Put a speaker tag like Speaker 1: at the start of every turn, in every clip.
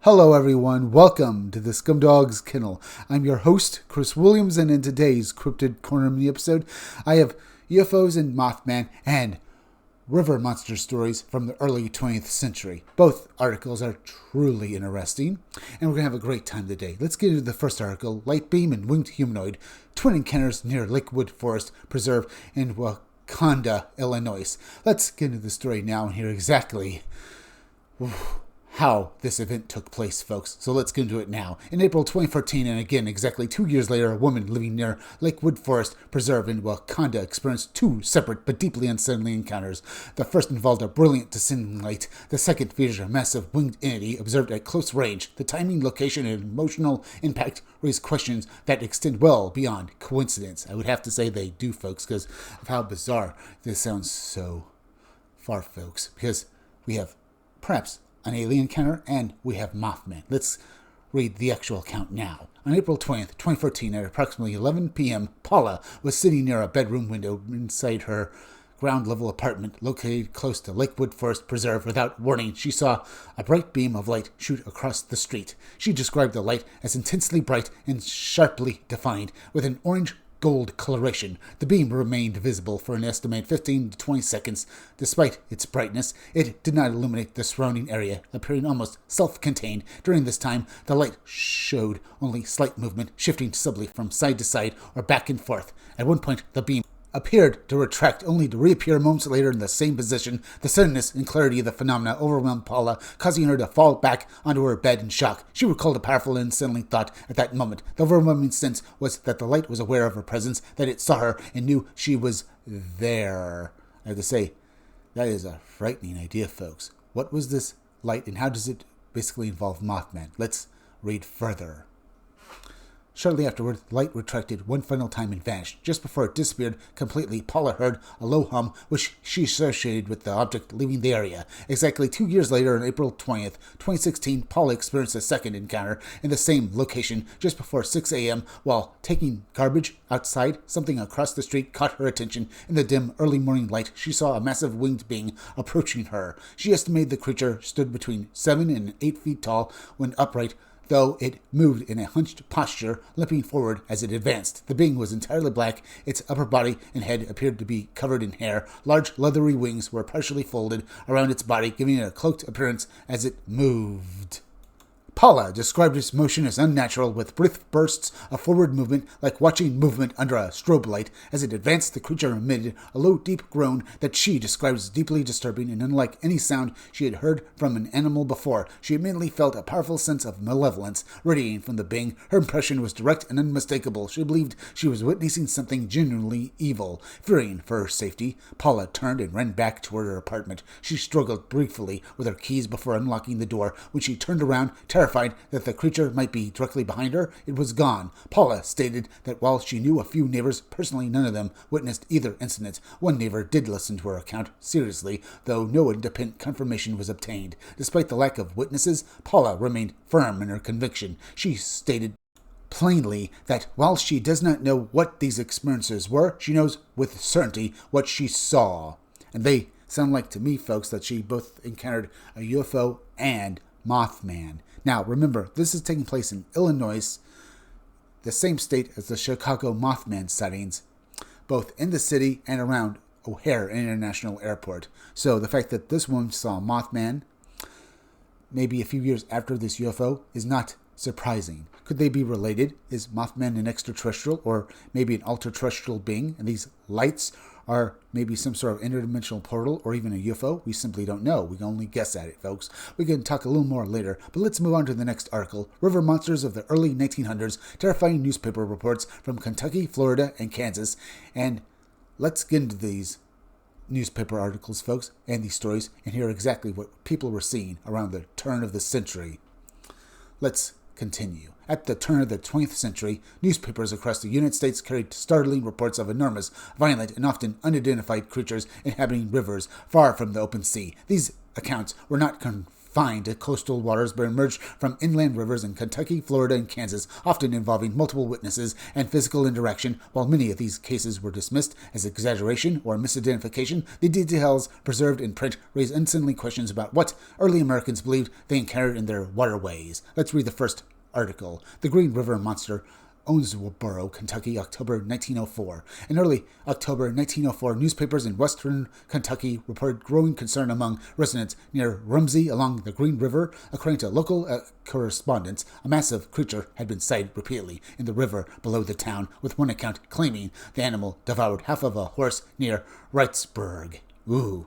Speaker 1: Hello everyone, welcome to the Scumdog's Kennel. I'm your host, Chris Williams, and in today's Cryptid Corner mini episode, I have UFOs and Mothman and river monster stories from the early 20th century. Both articles are truly interesting, and we're going to have a great time today. Let's get into the first article, Light Beam and Winged Humanoid, Twin Encounters near Lakewood Forest Preserve in Wakanda, Illinois. Let's get into the story now and hear exactly how this event took place, folks. So let's get into it now. In April 2014, and again exactly 2 years later, a woman living near Lakewood Forest Preserve in Wakanda experienced two separate but deeply unsettling encounters. The first involved a brilliant descending light. The second featured a massive winged entity observed at close range. The timing, location, and emotional impact raised questions that extend well beyond coincidence. I would have to say they do, folks, because of how bizarre this sounds so far, folks. Because we have perhaps an alien encounter, and we have Mothman. Let's read the actual account now. On April 20th, 2014, at approximately 11 p.m., Paula was sitting near a bedroom window inside her ground-level apartment located close to Lakewood Forest Preserve. Without warning, she saw a bright beam of light shoot across the street. She described the light as intensely bright and sharply defined, with an orange gold coloration. The beam remained visible for an estimated 15 to 20 seconds. Despite its brightness, it did not illuminate the surrounding area, appearing almost self-contained. During this time, the light showed only slight movement, shifting subtly from side to side or back and forth. At one point, the beam appeared to retract, only to reappear moments later in the same position. The suddenness and clarity of the phenomena overwhelmed Paula, causing her to fall back onto her bed in shock. She recalled a powerful and unsettling thought at that moment. The overwhelming sense was that the light was aware of her presence, that it saw her and knew she was there. I have to say, that is a frightening idea, folks. What was this light, and how does it basically involve Mothman? Let's read further. Shortly afterward, the light retracted one final time and vanished. Just before it disappeared completely, Paula heard a low hum, which she associated with the object leaving the area. Exactly 2 years later, on April 20th, 2016, Paula experienced a second encounter in the same location. Just before 6 a.m., while taking garbage outside, something across the street caught her attention. In the dim, early morning light, she saw a massive winged being approaching her. She estimated the creature stood between 7 and 8 feet tall when upright, though it moved in a hunched posture, limping forward as it advanced. The being was entirely black. Its upper body and head appeared to be covered in hair. Large, leathery wings were partially folded around its body, giving it a cloaked appearance as it moved. Paula described its motion as unnatural, with brief bursts of forward movement, like watching movement under a strobe light. As it advanced, the creature emitted a low, deep groan that she described as deeply disturbing and unlike any sound she had heard from an animal before. She immediately felt a powerful sense of malevolence radiating from the being. Her impression was direct and unmistakable. She believed she was witnessing something genuinely evil. Fearing for her safety, Paula turned and ran back toward her apartment. She struggled briefly with her keys before unlocking the door. When she turned around, terrified that the creature might be directly behind her, it was gone. Paula stated that while she knew a few neighbors, personally none of them witnessed either incident. One neighbor did listen to her account seriously, though no independent confirmation was obtained. Despite the lack of witnesses, Paula remained firm in her conviction. She stated plainly that while she does not know what these experiences were, she knows with certainty what she saw. And they sound like to me, folks, that she both encountered a UFO and Mothman. Now, remember, this is taking place in Illinois, the same state as the Chicago Mothman sightings, both in the city and around O'Hare International Airport. So the fact that this woman saw Mothman maybe a few years after this UFO is not surprising. Could they be related? Is Mothman an extraterrestrial or maybe an ultra-terrestrial being, and these lights are maybe some sort of interdimensional portal or even a UFO? We simply don't know. We can only guess at it, folks. We can talk a little more later, but let's move on to the next article. River monsters of the early 1900s, terrifying newspaper reports from Kentucky, Florida, and Kansas. And let's get into these newspaper articles, folks, and these stories, and hear exactly what people were seeing around the turn of the century. Let's continue. At the turn of the 20th century, newspapers across the United States carried startling reports of enormous, violent, and often unidentified creatures inhabiting rivers far from the open sea. These accounts were not confined to coastal waters but emerged from inland rivers in Kentucky, Florida, and Kansas, often involving multiple witnesses and physical interaction. While many of these cases were dismissed as exaggeration or misidentification, the details preserved in print raise unsettling questions about what early Americans believed they encountered in their waterways. Let's read the first article. The Green River Monster, Owensboro, Kentucky, October 1904. In early October 1904, newspapers in western Kentucky reported growing concern among residents near Rumsey along the Green River. According to local correspondents, a massive creature had been sighted repeatedly in the river below the town, with one account claiming the animal devoured half of a horse near Wrightsburg. Ooh.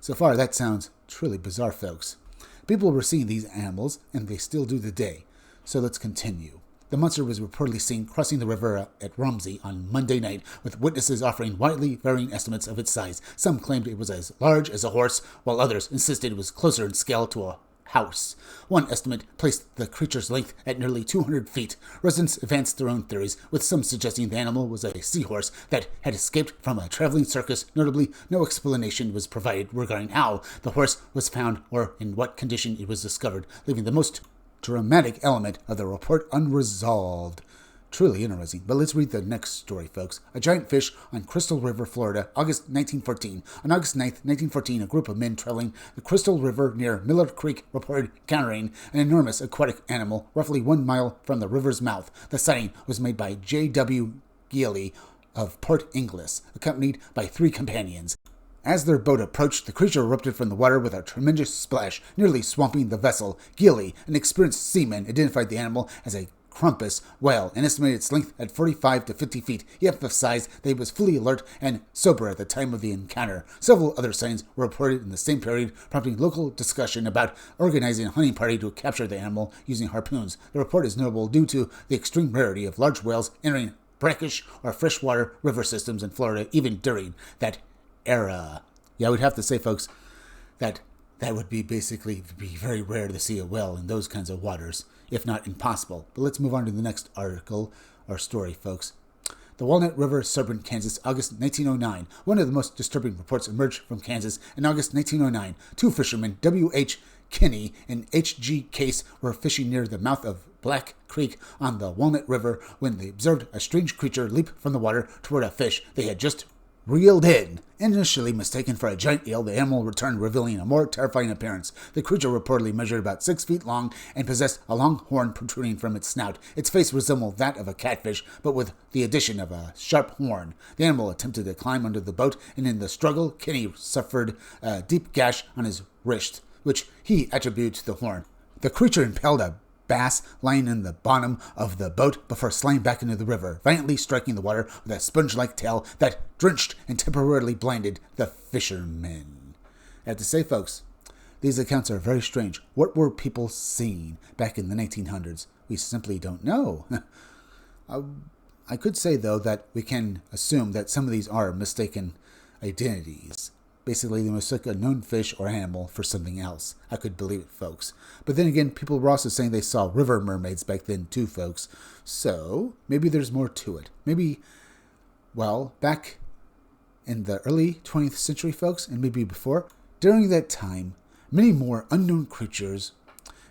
Speaker 1: So far, that sounds truly bizarre, folks. People were seeing these animals, and they still do today. So let's continue. The monster was reportedly seen crossing the river at Rumsey on Monday night, with witnesses offering widely varying estimates of its size. Some claimed it was as large as a horse, while others insisted it was closer in scale to a house. One estimate placed the creature's length at nearly 200 feet. Residents advanced their own theories, with some suggesting the animal was a seahorse that had escaped from a traveling circus. Notably, no explanation was provided regarding how the horse was found or in what condition it was discovered, leaving the most dramatic element of the report unresolved. Truly interesting. But let's read the next story, folks. A giant fish on Crystal River, Florida, August 1914. On August 9th, 1914, a group of men traveling the Crystal River near Miller Creek reported encountering an enormous aquatic animal roughly 1 mile from the river's mouth. The sighting was made by J.W. Geely of Port Inglis, accompanied by 3 companions. As their boat approached, the creature erupted from the water with a tremendous splash, nearly swamping the vessel. Geely, an experienced seaman, identified the animal as a Krampus whale and estimated its length at 45 to 50 feet. He emphasized that he was fully alert and sober at the time of the encounter. Several other sightings were reported in the same period, prompting local discussion about organizing a hunting party to capture the animal using harpoons. The report is notable due to the extreme rarity of large whales entering brackish or freshwater river systems in Florida, even during that era. Yeah, I would have to say, folks, that would be very rare to see a whale in those kinds of waters, if not impossible. But let's move on to the next article or story, folks. The Walnut River Serpent, Kansas, August 1909. One of the most disturbing reports emerged from Kansas in August 1909. 2 fishermen, W.H. Kinney and H.G. Case, were fishing near the mouth of Black Creek on the Walnut River when they observed a strange creature leap from the water toward a fish they had just reeled in. Initially mistaken for a giant eel, the animal returned, revealing a more terrifying appearance. The creature reportedly measured about 6 feet long and possessed a long horn protruding from its snout. Its face resembled that of a catfish, but with the addition of a sharp horn. The animal attempted to climb under the boat, and in the struggle, Kinney suffered a deep gash on his wrist, which he attributed to the horn. The creature impaled a bass lying in the bottom of the boat before sliding back into the river, violently striking the water with a sponge-like tail that drenched and temporarily blinded the fishermen. I have to say, folks, these accounts are very strange. What were people seeing back in the 1900s? We simply don't know. I could say, though, that we can assume that some of these are mistaken identities. Basically, they mistook a known fish or animal for something else. I could believe it, folks. But then again, people were also saying they saw river mermaids back then too, folks. So, maybe there's more to it. Maybe, back in the early 20th century, folks, and maybe before, during that time, many more unknown creatures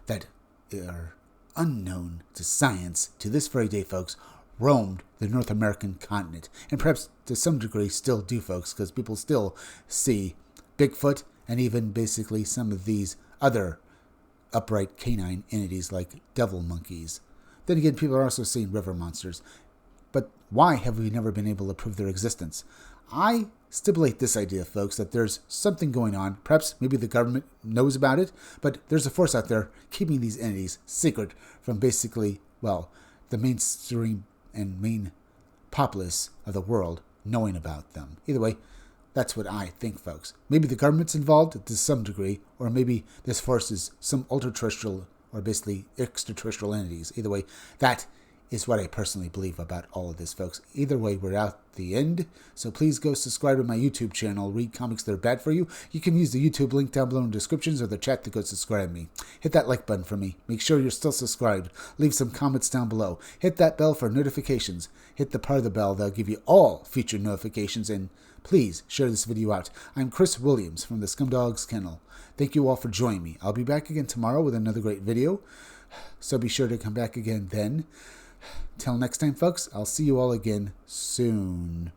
Speaker 1: that are unknown to science to this very day, folks, roamed the North American continent, and perhaps to some degree still do, folks, because people still see Bigfoot and even basically some of these other upright canine entities like devil monkeys. Then again, people are also seeing river monsters. But why have we never been able to prove their existence? I stipulate this idea, folks, that there's something going on. Perhaps maybe the government knows about it, but there's a force out there keeping these entities secret from basically, the mainstream and main populace of the world knowing about them. Either way, that's what I think, folks. Maybe the government's involved to some degree, or maybe this force is some ultra-terrestrial or basically extraterrestrial entities. Either way, that is what I personally believe about all of this, folks. Either way, we're out the end. So please go subscribe to my YouTube channel, Read Comics That Are Bad For You. You can use the YouTube link down below in the descriptions or the chat to go subscribe to me. Hit that like button for me. Make sure you're still subscribed. Leave some comments down below. Hit that bell for notifications. Hit the part of the bell that'll give you all future notifications. And please share this video out. I'm Chris Williams from the Scumdogs Kennel. Thank you all for joining me. I'll be back again tomorrow with another great video. So be sure to come back again then. Till next time, folks, I'll see you all again soon.